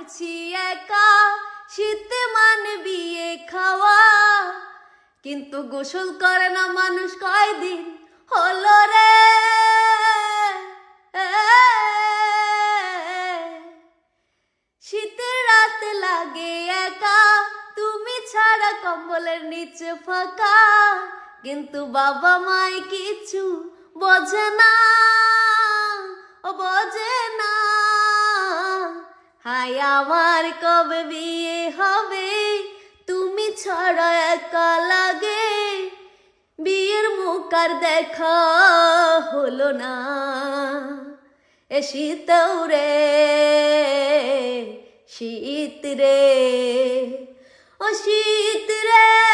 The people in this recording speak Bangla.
করছি একা, শীত মানে বিয়ে খাওয়া, কিন্তু গোসল করে না মানুষ কয়দিন হলো রে। শীতের রাত লাগে একা, তুমি ছাড়া কম্বলের নিচে ফাঁকা, কিন্তু বাবা মাই কিছু বোঝে না, ও বোঝে না। হায় আমার কবে বিয়ে হবে, তুমি ছাড়া একা লাগে, বিয়ের মুখ আর দেখা হলো না। এ শীতও রে, শীত রে, ও শীত রে।